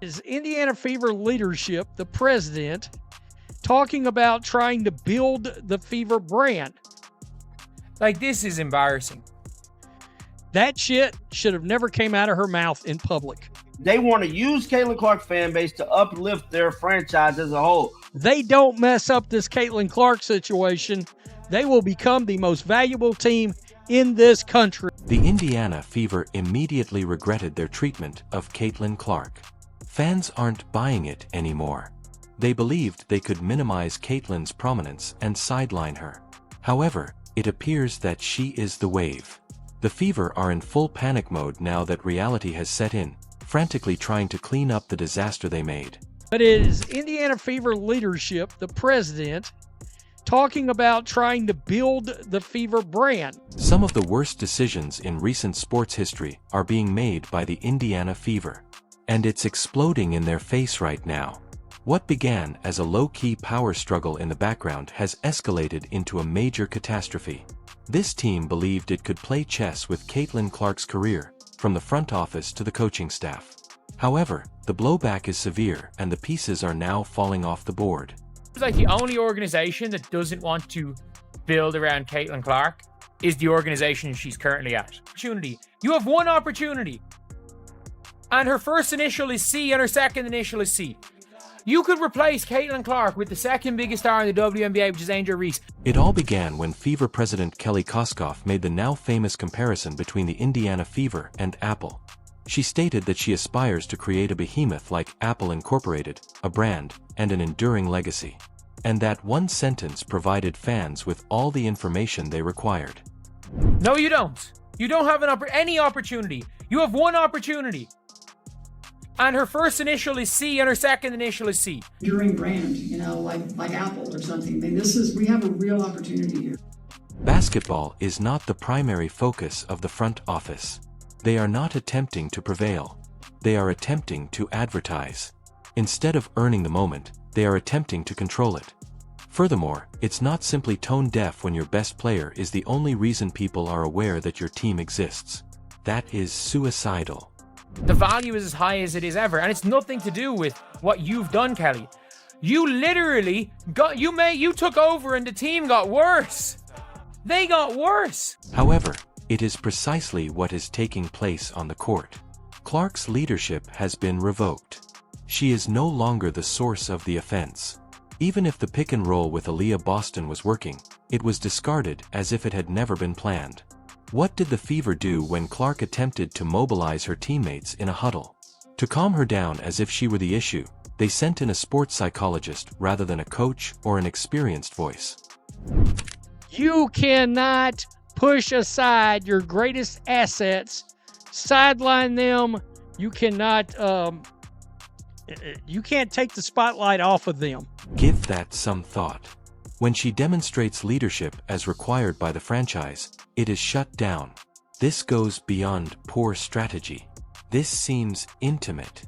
Is Indiana Fever leadership, the president, talking about trying to build the Fever brand. Like, this is embarrassing. That shit should have never came out of her mouth in public. They want to use Caitlin Clark fan base to uplift their franchise as a whole. They don't mess up this Caitlin Clark situation, they will become the most valuable team in this country. The Indiana Fever immediately regretted their treatment of Caitlin Clark. Fans aren't buying it anymore. They believed they could minimize Caitlin's prominence and sideline her. However, it appears that she is the wave. The Fever are in full panic mode now that reality has set in, frantically trying to clean up the disaster they made. But it is Indiana Fever leadership, the president, talking about trying to build the Fever brand. Some of the worst decisions in recent sports history are being made by the Indiana Fever. And it's exploding in their face right now. What began as a low-key power struggle in the background has escalated into a major catastrophe. This team believed it could play chess with Caitlin Clark's career, from the front office to the coaching staff. However, the blowback is severe and the pieces are now falling off the board. It's like the only organization that doesn't want to build around Caitlin Clark is the organization she's currently at. Opportunity. You have one opportunity. And her first initial is C and her second initial is C. You could replace Caitlin Clark with the second biggest star in the WNBA, which is Angel Reese. It all began when Fever president Kelly Koskoff made the now famous comparison between the Indiana Fever and Apple. She stated that she aspires to create a behemoth like Apple Incorporated, a brand, and an enduring legacy. And that one sentence provided fans with all the information they required. No, you don't. You don't have any opportunity. You have one opportunity. And her first initial is C and her second initial is C. Enduring brand, like Apple or something. I mean, we have a real opportunity here. Basketball is not the primary focus of the front office. They are not attempting to prevail. They are attempting to advertise. Instead of earning the moment, they are attempting to control it. Furthermore, it's not simply tone deaf when your best player is the only reason people are aware that your team exists. That is suicidal. The value is as high as it is ever, and it's nothing to do with what you've done, Kelly. You literally you took over and the team got worse. They got worse. However, it is precisely what is taking place on the court. Clark's leadership has been revoked. She is no longer the source of the offense. Even if the pick and roll with Aaliyah Boston was working, it was discarded as if it had never been planned. What did the Fever do when Clark attempted to mobilize her teammates in a huddle? To calm her down as if she were the issue, they sent in a sports psychologist rather than a coach or an experienced voice. You cannot push aside your greatest assets, sideline them. You cannot, you can't take the spotlight off of them. Give that some thought. When she demonstrates leadership as required by the franchise, it is shut down. This goes beyond poor strategy. This seems intimate.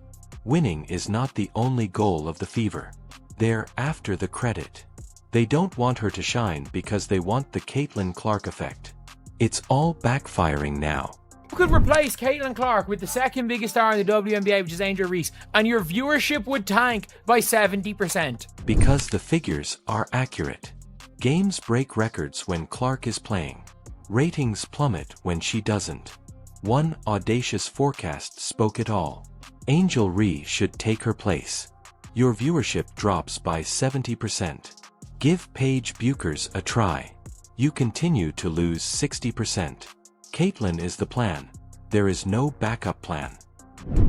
Winning is not the only goal of the Fever. They're after the credit. They don't want her to shine because they want the Caitlin Clark effect. It's all backfiring now. You could replace Caitlin Clark with the second biggest star in the WNBA, which is Angel Reese, and your viewership would tank by 70%. Because the figures are accurate. Games break records when Clark is playing. Ratings plummet when she doesn't. One audacious forecast spoke it all. Angel Reese should take her place. Your viewership drops by 70%. Give Paige Buchers a try. You continue to lose 60%. Caitlin is the plan. There is no backup plan.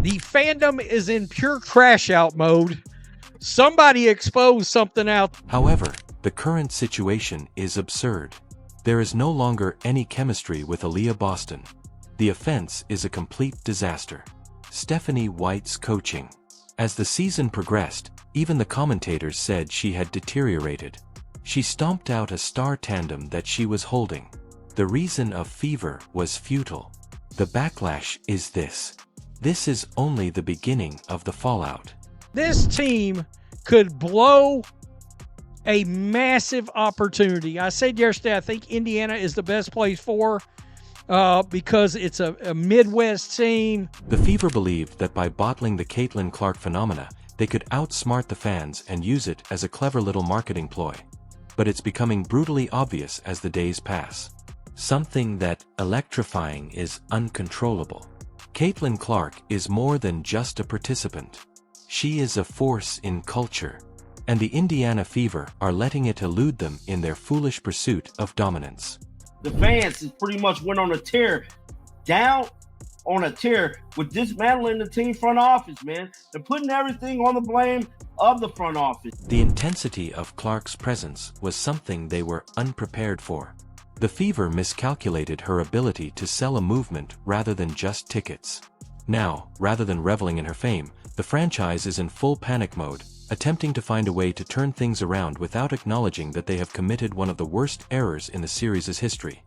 The fandom is in pure crash out mode. Somebody expose something out. However, the current situation is absurd. There is no longer any chemistry with Aaliyah Boston. The offense is a complete disaster. Stephanie White's coaching. As the season progressed, even the commentators said she had deteriorated. She stomped out a star tandem that she was holding. The reason of Fever was futile. The backlash is this. This is only the beginning of the fallout. This team could blow a massive opportunity. I said yesterday, I think Indiana is the best place for. because it's a Midwest team. The Fever believed that by bottling the Caitlin Clark phenomena, they could outsmart the fans and use it as a clever little marketing ploy. But it's becoming brutally obvious as the days pass. Something that electrifying is uncontrollable. Caitlin Clark is more than just a participant. She is a force in culture. And the Indiana Fever are letting it elude them in their foolish pursuit of dominance. The fans has pretty much went on a tear, down on a tear with dismantling the team front office, man. They're putting everything on the blame of the front office. The intensity of Clark's presence was something they were unprepared for. The Fever miscalculated her ability to sell a movement rather than just tickets. Now, rather than reveling in her fame, the franchise is in full panic mode, attempting to find a way to turn things around without acknowledging that they have committed one of the worst errors in the series' history.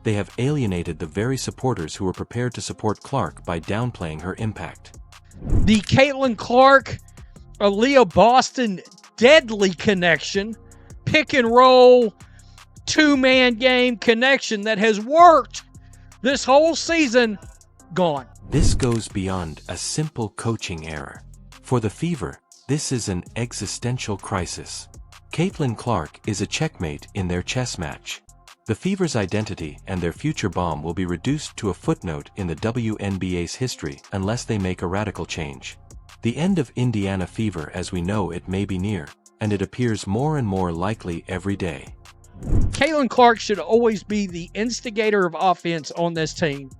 They have alienated the very supporters who were prepared to support Clark by downplaying her impact. The Caitlin Clark, Aaliyah Boston deadly connection, pick and roll, two-man game connection that has worked this whole season, gone. This goes beyond a simple coaching error. For the Fever, this is an existential crisis. Caitlin Clark is a checkmate in their chess match. The Fever's identity and their future bomb will be reduced to a footnote in the WNBA's history unless they make a radical change. The end of Indiana Fever as we know it may be near, and it appears more and more likely every day. Caitlin Clark should always be the instigator of offense on this team.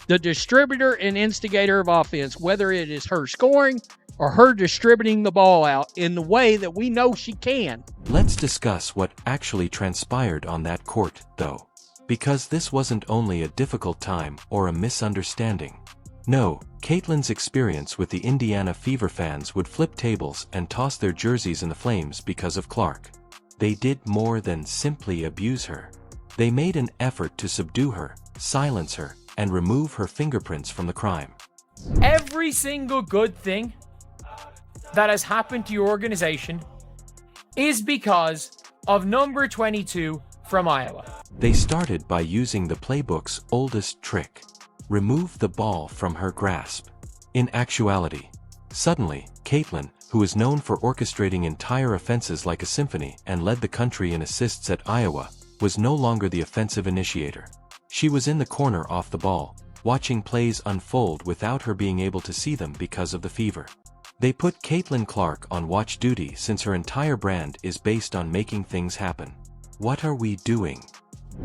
The distributor and instigator of offense, whether it is her scoring or her distributing the ball out in the way that we know she can. Let's discuss what actually transpired on that court, though. Because this wasn't only a difficult time or a misunderstanding. No, Caitlin's experience with the Indiana Fever fans would flip tables and toss their jerseys in the flames because of Clark. They did more than simply abuse her. They made an effort to subdue her, silence her, and remove her fingerprints from the crime. Every single good thing that has happened to your organization is because of number 22 from Iowa. They started by using the playbook's oldest trick. Remove the ball from her grasp. In actuality, suddenly, Caitlin, who is known for orchestrating entire offenses like a symphony and led the country in assists at Iowa, was no longer the offensive initiator. She was in the corner off the ball, watching plays unfold without her being able to see them because of the Fever. They put Caitlin Clark on watch duty since her entire brand is based on making things happen. What are we doing?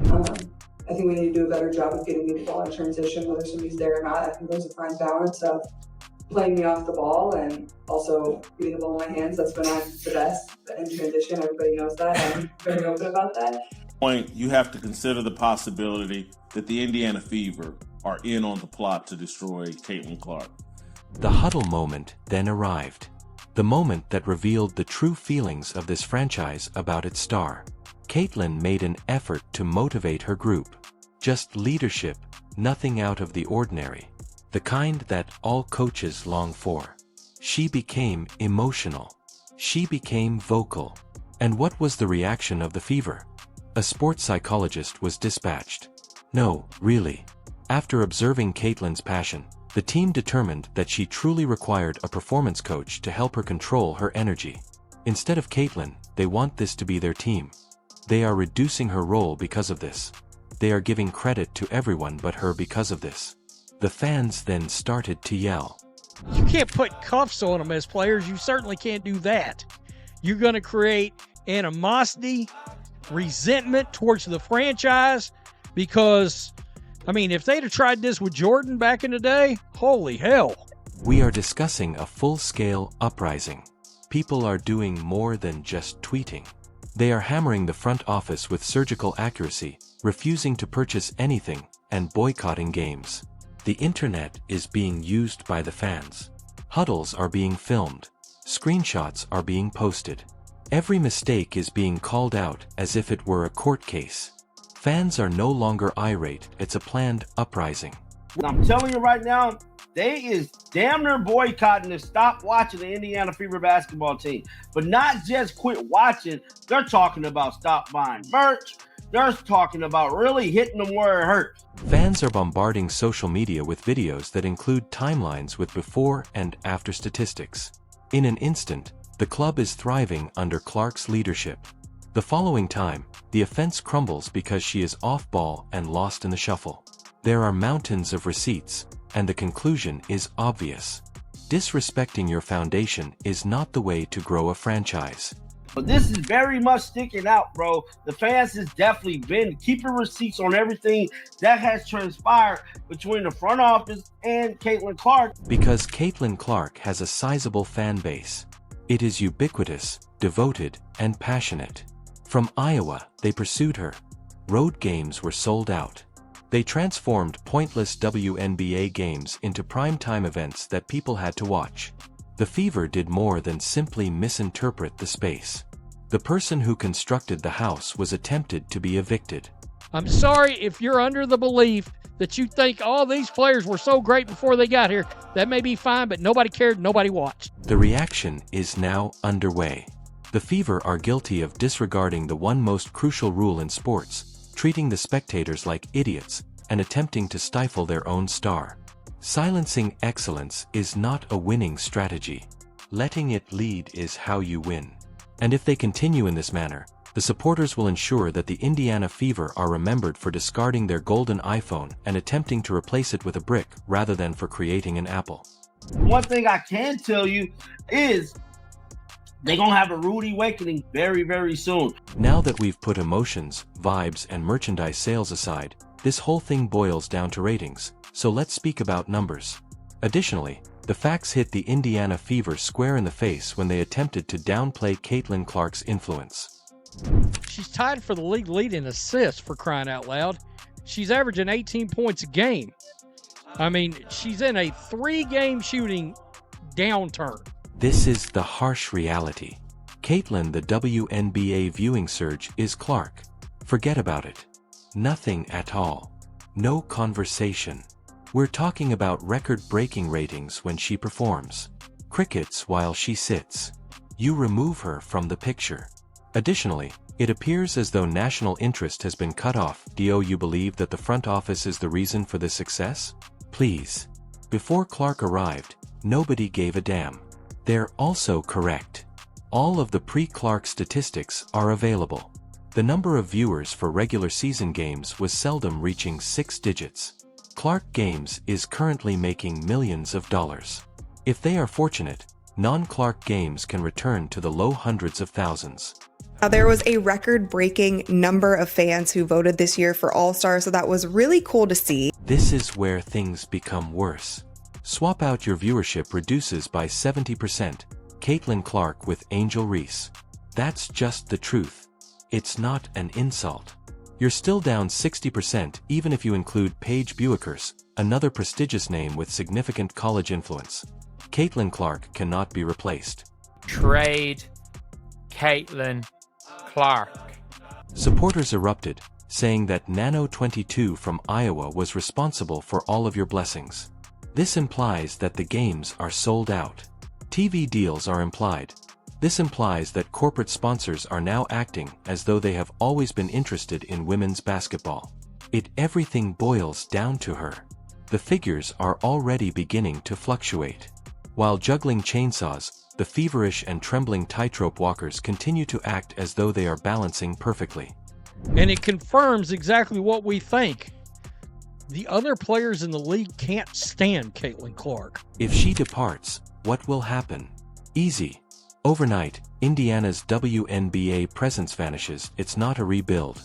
I think we need to do a better job of getting me the ball in transition, whether somebody's there or not. I think there's a fine balance of playing me off the ball and also getting the ball in my hands. That's when I'm the best in transition. Everybody knows that. I'm very open about that. Point, you have to consider the possibility that the Indiana Fever are in on the plot to destroy Caitlin Clark. The huddle moment then arrived. The moment that revealed the true feelings of this franchise about its star. Caitlin made an effort to motivate her group. Just leadership, nothing out of the ordinary. The kind that all coaches long for. She became emotional. She became vocal. And what was the reaction of the Fever? A sports psychologist was dispatched. No, really. After observing Caitlin's passion, the team determined that she truly required a performance coach to help her control her energy. Instead of Caitlin, they want this to be their team. They are reducing her role because of this. They are giving credit to everyone but her because of this. The fans then started to yell. You can't put cuffs on them as players. You certainly can't do that. You're going to create animosity, resentment towards the franchise because, I mean, if they'd have tried this with Jordan back in the day, holy hell. We are discussing a full-scale uprising. People are doing more than just tweeting. They are hammering the front office with surgical accuracy, refusing to purchase anything, and boycotting games. The internet is being used by the fans. Huddles are being filmed. Screenshots are being posted. Every mistake is being called out as if it were a court case. Fans are no longer irate, it's a planned uprising. I'm telling you right now, they is damn near boycotting to stop watching the Indiana Fever basketball team. But not just quit watching, they're talking about stop buying merch, they're talking about really hitting them where it hurts. Fans are bombarding social media with videos that include timelines with before and after statistics. In an instant, the club is thriving under Clark's leadership. The following time, the offense crumbles because she is off ball and lost in the shuffle. There are mountains of receipts, and the conclusion is obvious. Disrespecting your foundation is not the way to grow a franchise. But this is very much sticking out, bro. The fans has definitely been keeping receipts on everything that has transpired between the front office and Caitlin Clark. Because Caitlin Clark has a sizable fan base. It is ubiquitous, devoted, and passionate. From Iowa, they pursued her. Road games were sold out. They transformed pointless WNBA games into primetime events that people had to watch. The Fever did more than simply misinterpret the space. The person who constructed the house was attempted to be evicted. I'm sorry if you're under the belief that you think all these players were so great before they got here. That may be fine, but nobody cared, nobody watched. The reaction is now underway. The Fever are guilty of disregarding the one most crucial rule in sports, treating the spectators like idiots, and attempting to stifle their own star. Silencing excellence is not a winning strategy. Letting it lead is how you win. And if they continue in this manner, the supporters will ensure that the Indiana Fever are remembered for discarding their golden iPhone and attempting to replace it with a brick rather than for creating an apple. One thing I can tell you is they're going to have a rude awakening very, very soon. Now that we've put emotions, vibes, and merchandise sales aside, this whole thing boils down to ratings, so let's speak about numbers. Additionally, the facts hit the Indiana Fever square in the face when they attempted to downplay Caitlin Clark's influence. She's tied for the league lead in assists, for crying out loud. She's averaging 18 points a game. I mean, she's in a 3-game shooting downturn. This is the harsh reality. Caitlin, the WNBA viewing surge is Clark. Forget about it. Nothing at all. No conversation. We're talking about record-breaking ratings when she performs. Crickets while she sits. You remove her from the picture. Additionally, it appears as though national interest has been cut off. Do you believe that the front office is the reason for this success? Please. Before Clark arrived, nobody gave a damn. They're also correct. All of the pre-Clark statistics are available. The number of viewers for regular season games was seldom reaching 6 digits. Clark Games is currently making millions of dollars. If they are fortunate, non-Clark games can return to the low hundreds of thousands. Now, there was a record-breaking number of fans who voted this year for All-Star, so that was really cool to see. This is where things become worse. Swap out your viewership reduces by 70%. Caitlin Clark with Angel Reese. That's just the truth. It's not an insult. You're still down 60% even if you include Paige Buickers, another prestigious name with significant college influence. Caitlin Clark cannot be replaced. Trade Caitlin Clark. Supporters erupted, saying that Nano22 from Iowa was responsible for all of your blessings. This implies that the games are sold out. TV deals are implied. This implies that corporate sponsors are now acting as though they have always been interested in women's basketball. Everything boils down to her. The figures are already beginning to fluctuate. While juggling chainsaws, the feverish and trembling tightrope walkers continue to act as though they are balancing perfectly. And it confirms exactly what we think. The other players in the league can't stand Caitlin Clark. If she departs, what will happen? Easy. Overnight, Indiana's WNBA presence vanishes. It's not a rebuild.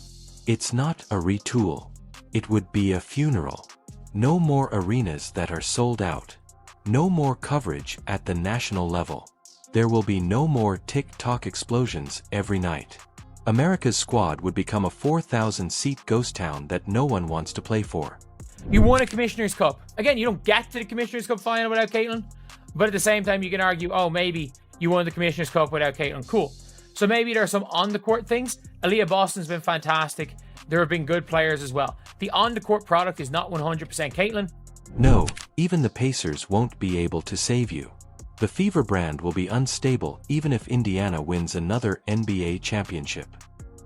It's not a retool. It would be a funeral. No more arenas that are sold out. No more coverage at the national level. There will be no more TikTok explosions every night. America's squad would become a 4,000-seat ghost town that no one wants to play for. You won a Commissioner's Cup. Again, you don't get to the Commissioner's Cup final without Caitlin, but at the same time, you can argue, oh, maybe you won the Commissioner's Cup without Caitlin. Cool. So maybe there are some on-the-court things. Aaliyah Boston's been fantastic. There have been good players as well. The on-the-court product is not 100% Caitlin. No, even the Pacers won't be able to save you. The Fever brand will be unstable even if Indiana wins another NBA championship.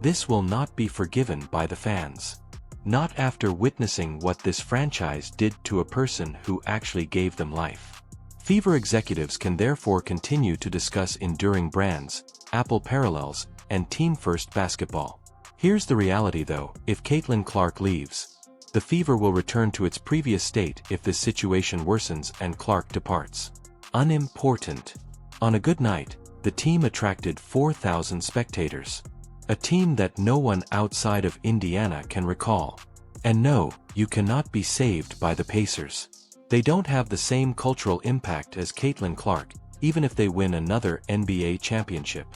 This will not be forgiven by the fans. Not after witnessing what this franchise did to a person who actually gave them life. Fever executives can therefore continue to discuss enduring brands, Apple parallels, and team-first basketball. Here's the reality though, if Caitlin Clark leaves, the Fever will return to its previous state if this situation worsens and Clark departs. Unimportant. On a good night, the team attracted 4,000 spectators. A team that no one outside of Indiana can recall. And no, you cannot be saved by the Pacers. They don't have the same cultural impact as Caitlin Clark, even if they win another NBA championship.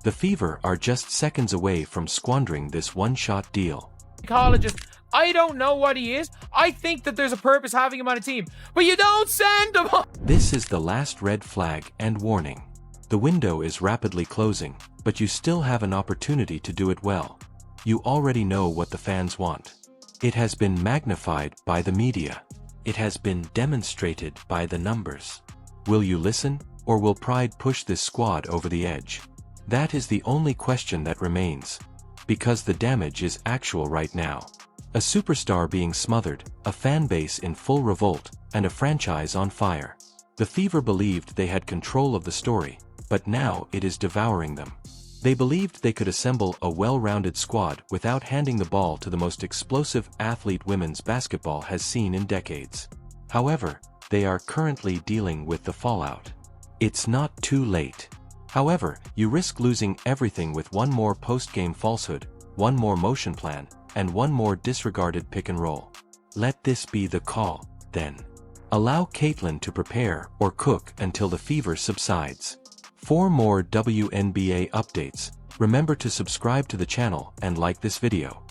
The Fever are just seconds away from squandering this one-shot deal. Psychologist, I don't know what he is. I think that there's a purpose having him on a team, but you don't send him on. This is the last red flag and warning. The window is rapidly closing, but you still have an opportunity to do it well. You already know what the fans want. It has been magnified by the media. It has been demonstrated by the numbers. Will you listen, or will pride push this squad over the edge? That is the only question that remains. Because the damage is actual right now. A superstar being smothered, a fan base in full revolt, and a franchise on fire. The Fever believed they had control of the story, but now it is devouring them. They believed they could assemble a well-rounded squad without handing the ball to the most explosive athlete women's basketball has seen in decades. However, they are currently dealing with the fallout. It's not too late. However, you risk losing everything with one more post-game falsehood, one more motion plan, and one more disregarded pick and roll. Let this be the call, then. Allow Caitlin to prepare or cook until the fever subsides. For more WNBA updates, remember to subscribe to the channel and like this video.